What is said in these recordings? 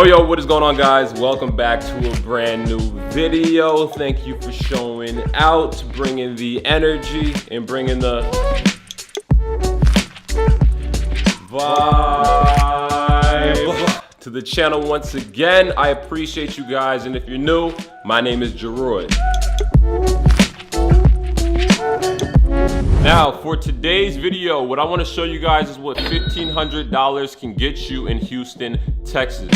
Yo, what is going on, guys? Welcome back to a brand new video. Thank you for showing out, bringing the energy and bringing the vibe to the channel once again. I appreciate you guys, and if you're new, my name is Jeroy. Now, for today's video, what I want to show you guys is what $1,500 can get you in Houston, Texas.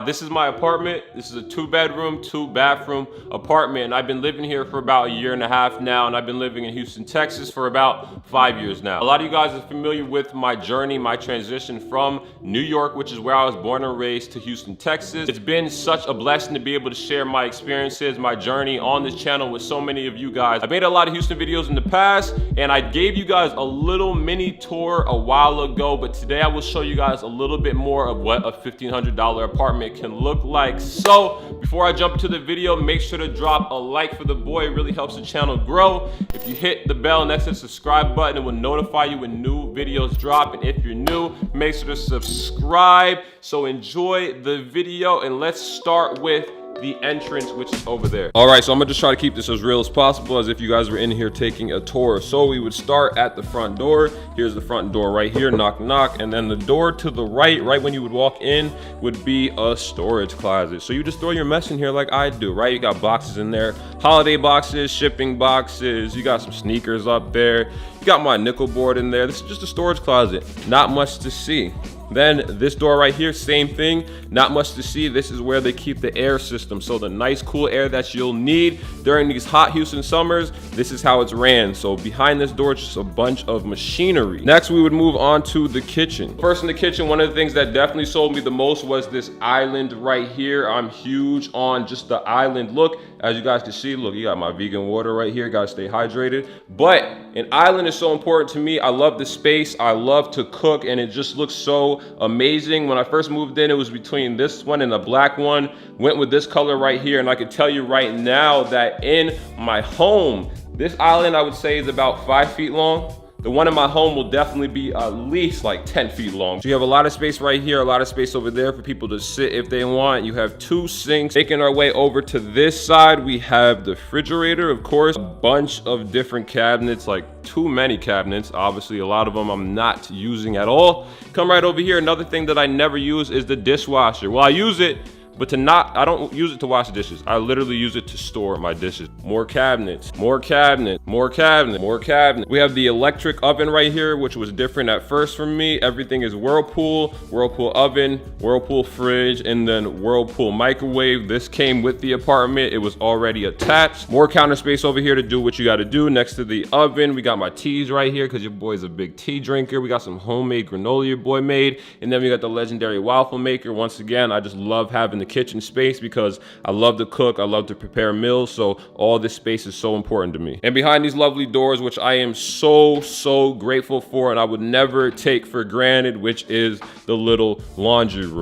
This is my apartment. This is a 2-bedroom, 2-bathroom apartment, and I've been living here for about a year and a half now, and I've been living in Houston, Texas for about 5 years now. A lot of you guys are familiar with my journey, my transition from New York, which is where I was born and raised, to Houston, Texas. It's been such a blessing to be able to share my experiences, my journey on this channel with so many of you guys. I've made a lot of Houston videos in the past, and I gave you guys a little mini tour a while ago, but today I will show you guys a little bit more of what a $1,500 apartment can look like. So before I jump into the video, make sure to drop a like for the boy. It really helps the channel grow. If you hit the bell next to the subscribe button, it will notify you when new videos drop. And if you're new, make sure to subscribe. So enjoy the video, and let's start with the entrance, which is over there. All right, so I'm gonna just try to keep this as real as possible, as if you guys were in here taking a tour. So we would start at the front door. Here's the front door right here, knock knock, and then the door to the right when you would walk in, would be a storage closet. So you just throw your mess in here like I do, right? You got boxes in there, holiday boxes, shipping boxes, you got some sneakers up there, you got my nickel board in there. This is just a storage closet, not much to see. Then this door right here, same thing, not much to see. This is where they keep the air system. So the nice cool air that you'll need during these hot Houston summers, this is how it's ran. So behind this door, just a bunch of machinery. Next, we would move on to the kitchen. First in the kitchen, one of the things that definitely sold me the most was this island right here. I'm huge on just the island look. As you guys can see, look, you got my vegan water right here, gotta stay hydrated. But an island is so important to me. I love the space, I love to cook, and it just looks so amazing. When I first moved in, it was between this one and the black one. Went with this color right here, and I can tell you right now that in my home, this island I would say is about 5 feet long. The one in my home will definitely be at least like 10 feet long. So you have a lot of space right here, a lot of space over there for people to sit if they want. You have 2 sinks. Making our way over to this side, we have the refrigerator, of course, a bunch of different cabinets, like too many cabinets. Obviously, a lot of them I'm not using at all. Come right over here. Another thing that I never use is the dishwasher. Well, I use it, but I don't use it to wash dishes. I literally use it to store my dishes. More cabinets, more cabinets, more cabinets, more cabinets. We have the electric oven right here, which was different at first for me. Everything is Whirlpool, Whirlpool oven, Whirlpool fridge, and then Whirlpool microwave. This came with the apartment. It was already attached. More counter space over here to do what you gotta do. Next to the oven, we got my teas right here, because your boy's a big tea drinker. We got some homemade granola your boy made. And then we got the legendary waffle maker. Once again, I just love having the kitchen space because I love to cook, I love to prepare meals, so all this space is so important to me. And behind these lovely doors, which I am so grateful for and I would never take for granted, which is the little laundry room.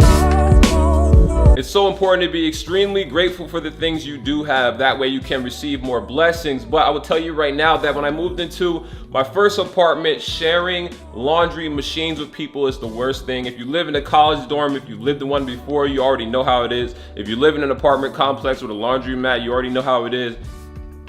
It's so important to be extremely grateful for the things you do have. That way you can receive more blessings. But I will tell you right now that when I moved into my first apartment, sharing laundry machines with people is the worst thing. If you live in a college dorm, if you've lived in one before, you already know how it is. If you live in an apartment complex with a laundromat, you already know how it is.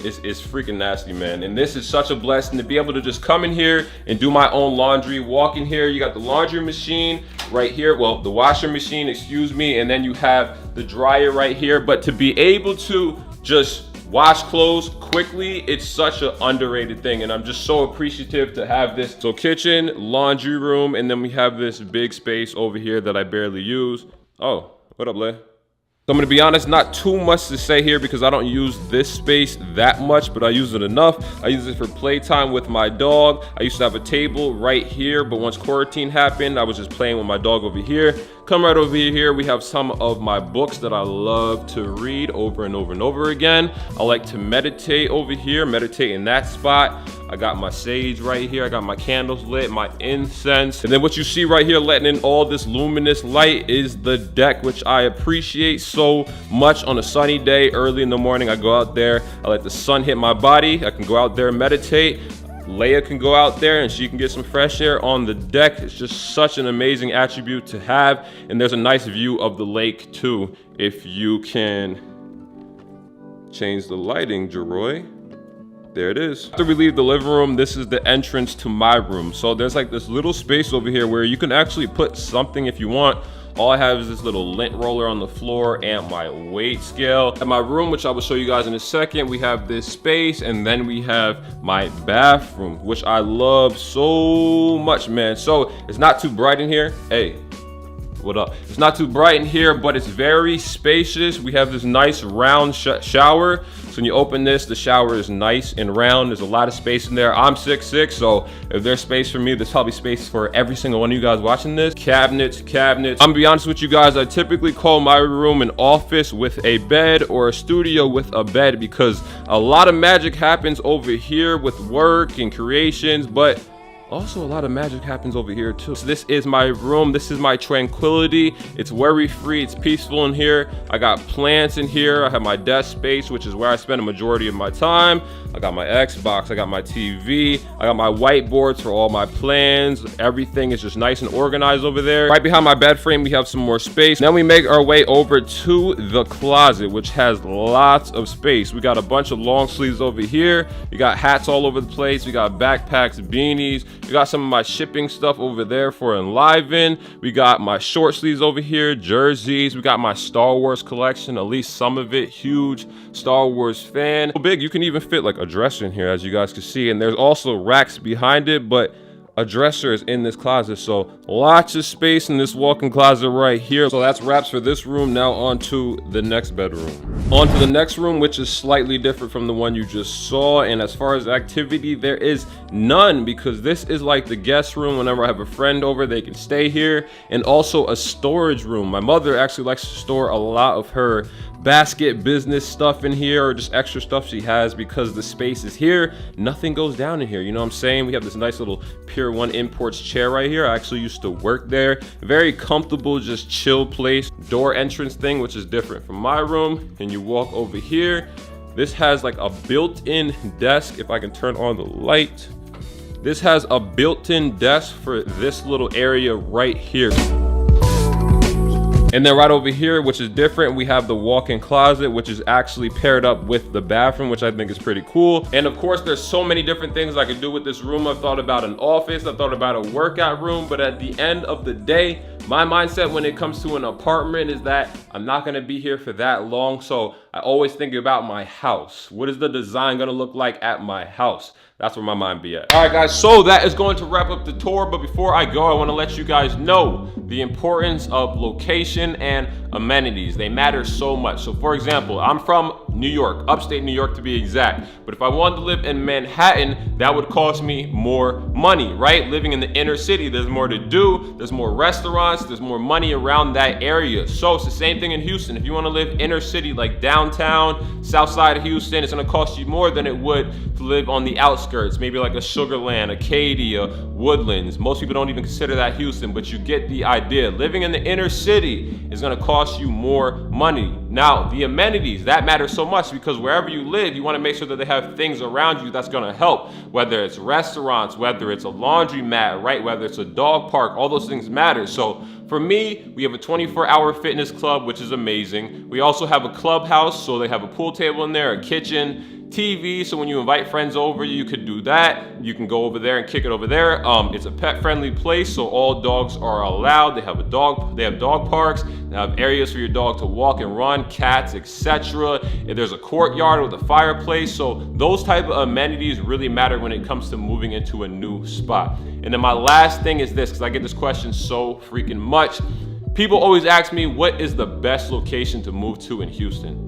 It's freaking nasty, man. And this is such a blessing to be able to just come in here and do my own laundry. Walk in here, you got the laundry machine right here, well, the washer machine, excuse me, and then you have the dryer right here. But to be able to just wash clothes quickly, it's such an underrated thing, and I'm just so appreciative to have this. So kitchen, laundry room, and then we have this big space over here that I barely use. Oh, what up, Lay? So I'm gonna be honest, not too much to say here because I don't use this space that much, but I use it enough. I use it for playtime with my dog. I used to have a table right here, but once quarantine happened, I was just playing with my dog over here. Come right over here, we have some of my books that I love to read over and over and over again. I like to meditate over here, meditate in that spot. I got my sage right here, I got my candles lit, my incense. And then what you see right here letting in all this luminous light is the deck, which I appreciate so much on a sunny day. Early in the morning, I go out there, I let the sun hit my body, I can go out there and meditate. Leia can go out there and she can get some fresh air on the deck. It's just such an amazing attribute to have. And there's a nice view of the lake too, if you can change the lighting, Jeroy. There it is. After we leave the living room, this is the entrance to my room. So there's like this little space over here where you can actually put something if you want. All I have is this little lint roller on the floor and my weight scale. At my room, which I will show you guys in a second, we have this space, and then we have my bathroom, which I love so much, man. So it's not too bright in here. Hey, what up? It's not too bright in here, but it's very spacious. We have this nice round shower. So when you open this, the shower is nice and round. There's a lot of space in there. I'm 6'6", so if there's space for me, there's probably space for every single one of you guys watching this. Cabinets. I'm gonna be honest with you guys, I typically call my room an office with a bed or a studio with a bed, because a lot of magic happens over here with work and creations, but also a lot of magic happens over here too. So this is my room. This is my tranquility. It's worry free. It's peaceful in here. I got plants in here. I have my desk space, which is where I spend a majority of my time. I got my Xbox. I got my TV. I got my whiteboards for all my plans. Everything is just nice and organized over there. Right behind my bed frame, we have some more space. Then we make our way over to the closet, which has lots of space. We got a bunch of long sleeves over here. We got hats all over the place. We got backpacks, beanies. We got some of my shipping stuff over there for Enliven. We got my short sleeves over here, jerseys. We got my Star Wars collection, at least some of it. Huge Star Wars fan. So big, you can even fit like a dresser in here, as you guys can see. And there's also racks behind it, but a dresser is in this closet, so lots of space in this walk-in closet right here. So that's wraps for this room. Now on to the next bedroom. On to the next room, which is slightly different from the one you just saw. And as far as activity, there is none, because this is like the guest room. Whenever I have a friend over, they can stay here. And also a storage room. My mother actually likes to store a lot of her basket business stuff in here, or just extra stuff she has, because the space is here. Nothing goes down in here, you know what I'm saying? We have this nice little Pier 1 Imports chair right here. I actually used to work there. Very comfortable, just chill place. Door entrance thing, which is different from my room. And you walk over here. This has like a built-in desk. If I can turn on the light, this has a built-in desk for this little area right here. And then right over here, which is different, we have the walk-in closet, which is actually paired up with the bathroom, which I think is pretty cool. And of course, there's so many different things I could do with this room. I've thought about an office, I thought about a workout room, but at the end of the day, my mindset when it comes to an apartment is that I'm not gonna be here for that long. So I always think about my house. What is the design gonna look like at my house? That's where my mind be at. All right, guys, so that is going to wrap up the tour. But before I go, I want to let you guys know the importance of location and amenities. They matter so much. So for example, I'm from New York, upstate New York to be exact. But if I wanted to live in Manhattan, that would cost me more money, right? Living in the inner city, there's more to do. There's more restaurants. There's more money around that area. So it's the same thing in Houston. If you want to live inner city, like downtown, south side of Houston, it's going to cost you more than it would to live on the outskirts. Maybe like a Sugarland, Acadia, Woodlands. Most people don't even consider that Houston, but you get the idea. Living in the inner city is going to cost you more money. Now, the amenities, that matters so much, because wherever you live, you want to make sure that they have things around you that's going to help. Whether it's restaurants, whether it's a laundromat, right? Whether it's a dog park, all those things matter. So for me, we have a 24-hour fitness club, which is amazing. We also have a clubhouse, so they have a pool table in there, a kitchen, TV, so when you invite friends over, you could do that. You can go over there and kick it over there. It's a pet-friendly place, so all dogs are allowed. They have dog parks. They have areas for your dog to walk and run, cats, etc. There's a courtyard with a fireplace. So those type of amenities really matter when it comes to moving into a new spot. And then my last thing is this, because I get this question so freaking much. People always ask me, what is the best location to move to in Houston?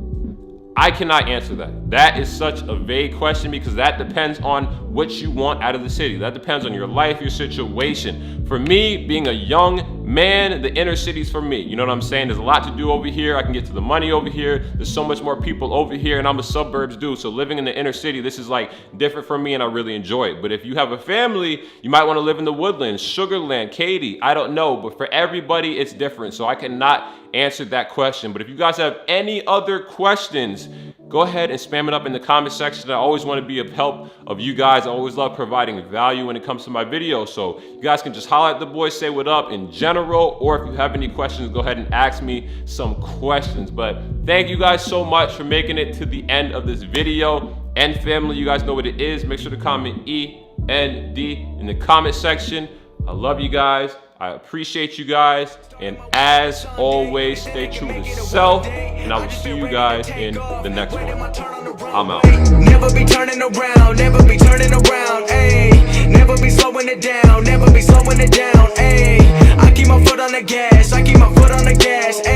I cannot answer that. That is such a vague question, because that depends on what you want out of the city. That depends on your life, your situation. For me, being a young man, the inner city's for me. You know what I'm saying? There's a lot to do over here. I can get to the money over here. There's so much more people over here, and I'm a suburbs dude. So living in the inner city, this is like different for me, and I really enjoy it. But if you have a family, you might want to live in the Woodlands, Sugarland, Katy, I don't know. But for everybody, it's different. So I cannot answered that question. But if you guys have any other questions, go ahead and spam it up in the comment section. I always want to be of help of you guys. I always love providing value when it comes to my videos. So you guys can just holler at the boy, say what up in general, or if you have any questions, go ahead and ask me some questions. But thank you guys so much for making it to the end of this video. And family, you guys know what it is. Make sure to comment END in the comment section. I love you guys. I appreciate you guys. And as always, stay true to self. And I will see you guys in the next one. I'm out. Never be turning around, never be turning around, ayy. Never be slowing it down, never be slowing it down, ayy. I keep my foot on the gas, I keep my foot on the gas, ayy.